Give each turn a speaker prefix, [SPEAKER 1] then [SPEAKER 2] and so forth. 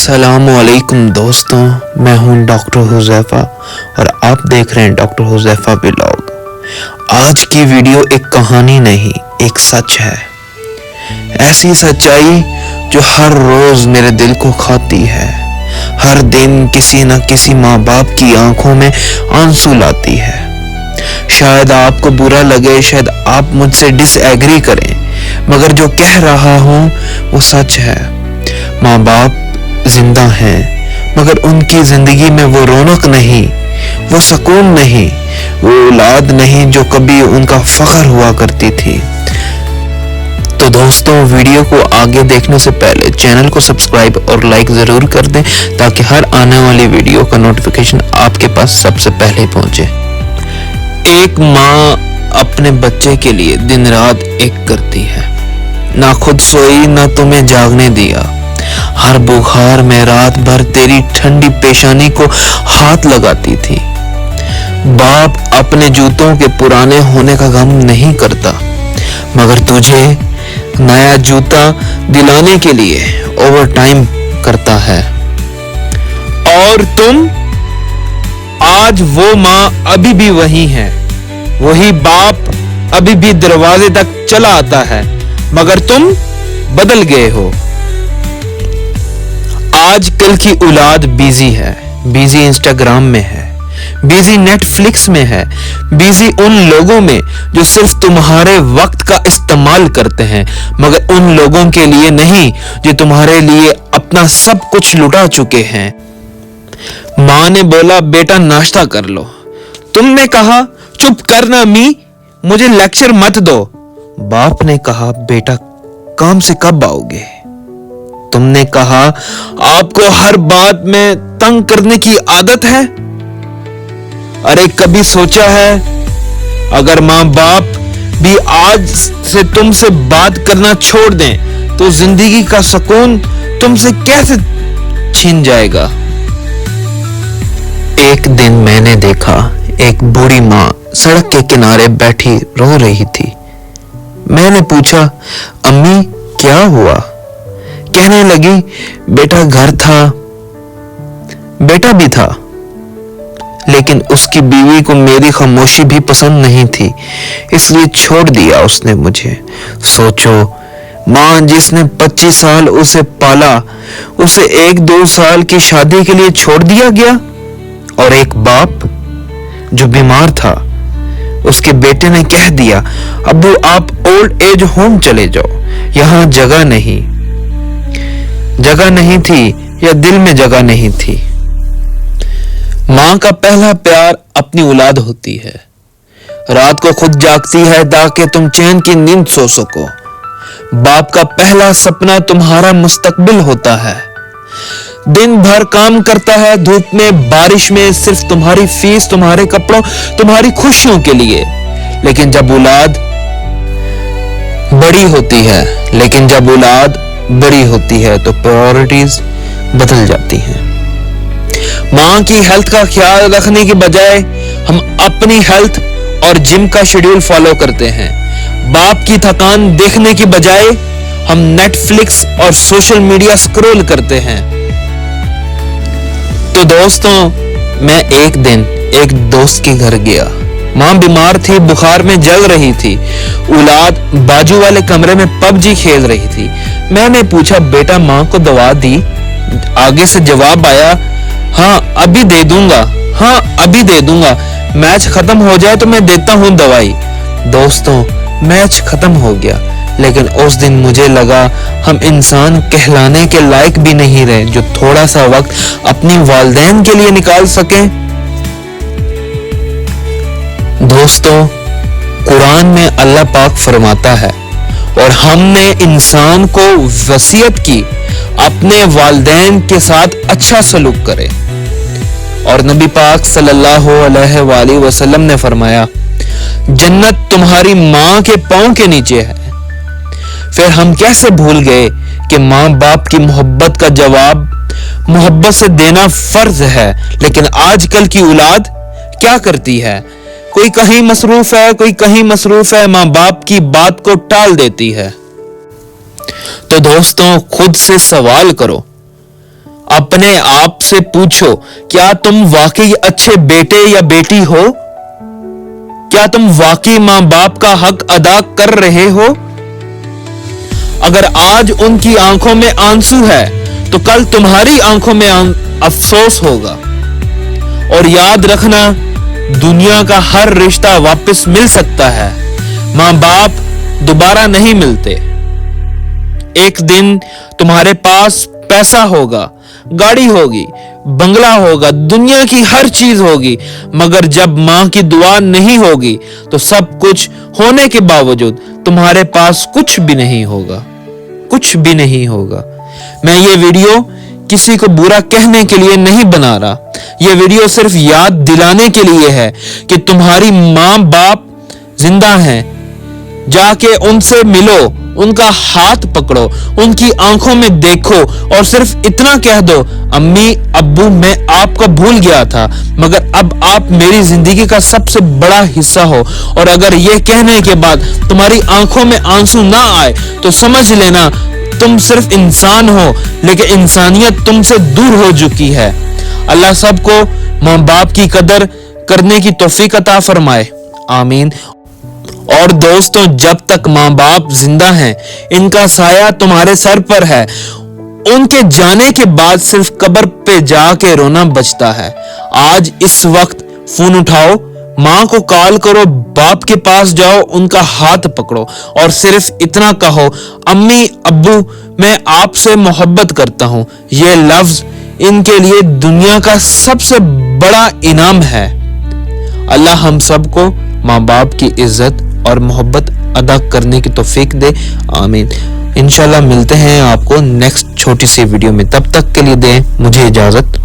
[SPEAKER 1] अस्सलामुअलैकुम दोस्तों, मैं हूं डॉक्टर हुज़ैफा और आप देख रहे हैं डॉक्टर हुज़ैफा व्लॉग। आज की वीडियो एक कहानी नहीं, एक सच है। ऐसी सच्चाई जो हर रोज मेरे दिल को खाती है। हर दिन किसी न किसी माँ बाप की आंखों में आंसू लाती है। शायद आपको बुरा लगे, शायद आप मुझसे डिसएग्री करें, मगर जो कह रहा हूं वो सच है। माँ बाप जिंदा हैं, मगर उनकी जिंदगी में वो रौनक नहीं, वो सुकून नहीं, वो औलाद नहीं जो कभी उनका फख्र हुआ करती थी। तो दोस्तों, वीडियो को आगे देखने से पहले चैनल को सब्सक्राइब और लाइक जरूर कर दें ताकि हर आने वाली वीडियो का नोटिफिकेशन आपके पास सबसे पहले पहुंचे। एक माँ अपने बच्चे के लिए दिन रात एक करती है, ना खुद सोई ना तुम्हें जागने दिया। हर बुखार में रात भर तेरी ठंडी पेशानी को हाथ लगाती थी। बाप अपने जूतों के पुराने होने का गम नहीं करता, मगर तुझे नया जूता दिलाने के लिए ओवर टाइम करता है। और तुम आज वो माँ अभी भी वही है, वही बाप अभी भी दरवाजे तक चला आता है, मगर तुम बदल गए हो। आजकल की औलाद बिजी है, बिजी इंस्टाग्राम में है, बिजी नेटफ्लिक्स में है, बिजी उन लोगों में जो सिर्फ तुम्हारे वक्त का इस्तेमाल करते हैं, मगर उन लोगों के लिए नहीं जो तुम्हारे लिए अपना सब कुछ लुटा चुके हैं। माँ ने बोला, बेटा नाश्ता कर लो। तुमने कहा, चुप करना मी, मुझे लेक्चर मत दो। बाप ने कहा, बेटा काम से कब आओगे? तुमने कहा, आपको हर बात में तंग करने की आदत है। अरे कभी सोचा है, अगर माँ बाप भी आज से तुमसे बात करना छोड़ दें तो जिंदगी का सुकून तुमसे कैसे छीन जाएगा। एक दिन मैंने देखा एक बूढ़ी माँ सड़क के किनारे बैठी रो रही थी। मैंने पूछा, अम्मी क्या हुआ? कहने लगी, बेटा घर था। बेटा भी था, लेकिन उसकी बीवी को मेरी खामोशी भी पसंद नहीं थी, इसलिए छोड़ दिया उसने मुझे। सोचो, माँ जिसने 25 साल उसे पाला, उसे 1-2 साल की शादी के लिए छोड़ दिया गया। और एक बाप जो बीमार था, उसके बेटे ने कह दिया, अब्बू आप ओल्ड एज होम चले जाओ, यहाँ जगह नहीं थी या दिल में जगह नहीं थी। माँ का पहला प्यार अपनी औलाद होती है। रात को खुद जागती है ताकि तुम चैन की नींद सो सको। बाप का पहला सपना तुम्हारा मुस्तकबिल होता है। दिन भर काम करता है, धूप में बारिश में, सिर्फ तुम्हारी फीस, तुम्हारे कपड़ों, तुम्हारी खुशियों के लिए। लेकिन जब औलाद बड़ी होती है तो प्रायोरिटीज बदल जाती हैं। माँ की हेल्थ का ख्याल रखने के बजाय हम अपनी हेल्थ और जिम का शेड्यूल फॉलो करते हैं। बाप की थकान देखने की बजाय हम नेटफ्लिक्स और सोशल मीडिया स्क्रॉल करते हैं। तो दोस्तों, मैं एक दिन एक दोस्त के घर गया। माँ बीमार थी, बुखार में जल रही थी। औलाद बाजू वाले कमरे में पबजी खेल रही थी। मैंने पूछा, बेटा माँ को दवा दी? आगे से जवाब आया, हाँ अभी दे दूंगा, मैच खत्म हो जाए तो मैं देता हूँ दवाई। दोस्तों, मैच खत्म हो गया, लेकिन उस दिन मुझे लगा हम इंसान कहलाने के लायक भी नहीं रहे जो थोड़ा सा वक्त अपनी वालिदैन के लिए निकाल सके। दोस्तों, कुरान में अल्लाह पाक फरमाता है, और हमने इंसान को वसीयत की अपने वालिदैन के साथ अच्छा सलूक करे। और नबी पाक सल्लल्लाहु अलैहि वसल्लम ने फरमाया, जन्नत तुम्हारी माँ के पांव के नीचे है। फिर हम कैसे भूल गए कि माँ बाप की मोहब्बत का जवाब मोहब्बत से देना फर्ज है। लेकिन आजकल की औलाद क्या करती है? कोई कहीं मसरूफ है, माँ बाप की बात को टाल देती है। तो दोस्तों, खुद से सवाल करो, अपने आप से पूछो, क्या तुम वाकई अच्छे बेटे या बेटी हो? क्या तुम वाकई मां बाप का हक अदा कर रहे हो? अगर आज उनकी आंखों में आंसू है तो कल तुम्हारी आंखों में अफसोस होगा। और याद रखना, दुनिया का हर रिश्ता वापस मिल सकता है, मां बाप दोबारा नहीं मिलते। एक दिन तुम्हारे पास पैसा होगा, गाड़ी होगी, बंगला होगा, दुनिया की हर चीज होगी, मगर जब मां की दुआ नहीं होगी तो सब कुछ होने के बावजूद तुम्हारे पास कुछ भी नहीं होगा, कुछ भी नहीं होगा। मैं ये वीडियो किसी को बुरा कहने के लिए नहीं बना रहा, ये वीडियो सिर्फ याद दिलाने के लिए है कि तुम्हारी मां बाप जिंदा हैं, जाके उनसे मिलो, उनका हाथ पकड़ो, उनकी आंखों में देखो और सिर्फ इतना कह दो, अम्मी अब्बू मैं आपको भूल गया था, मगर अब आप मेरी जिंदगी का सबसे बड़ा हिस्सा हो। और अगर ये कहने के बाद तुम्हारी आंखों में आंसू ना आए तो समझ लेना तुम सिर्फ इंसान हो, लेकिन इंसानियत तुमसे दूर हो चुकी है। अल्लाह सबको मां बाप की कदर करने की तौफीक अता फरमाए, आमीन। और दोस्तों, जब तक मां बाप जिंदा हैं, इनका साया तुम्हारे सर पर है। उनके जाने के बाद सिर्फ कब्र पे जाके रोना बचता है। आज इस वक्त फोन उठाओ, मां को कॉल करो, बाप के पास जाओ, उनका हाथ पकड़ो और सिर्फ इतना कहो, अम्मी अब्बू मैं आपसे मोहब्बत करता हूं। ये लफ्ज इनके लिए दुनिया का सबसे बड़ा इनाम है। अल्लाह हम सबको मां बाप की इज्जत और मोहब्बत अदा करने की तौफीक दे, आमीन। इंशाल्लाह मिलते हैं आपको नेक्स्ट छोटी सी वीडियो में, तब तक के लिए दें मुझे इजाजत।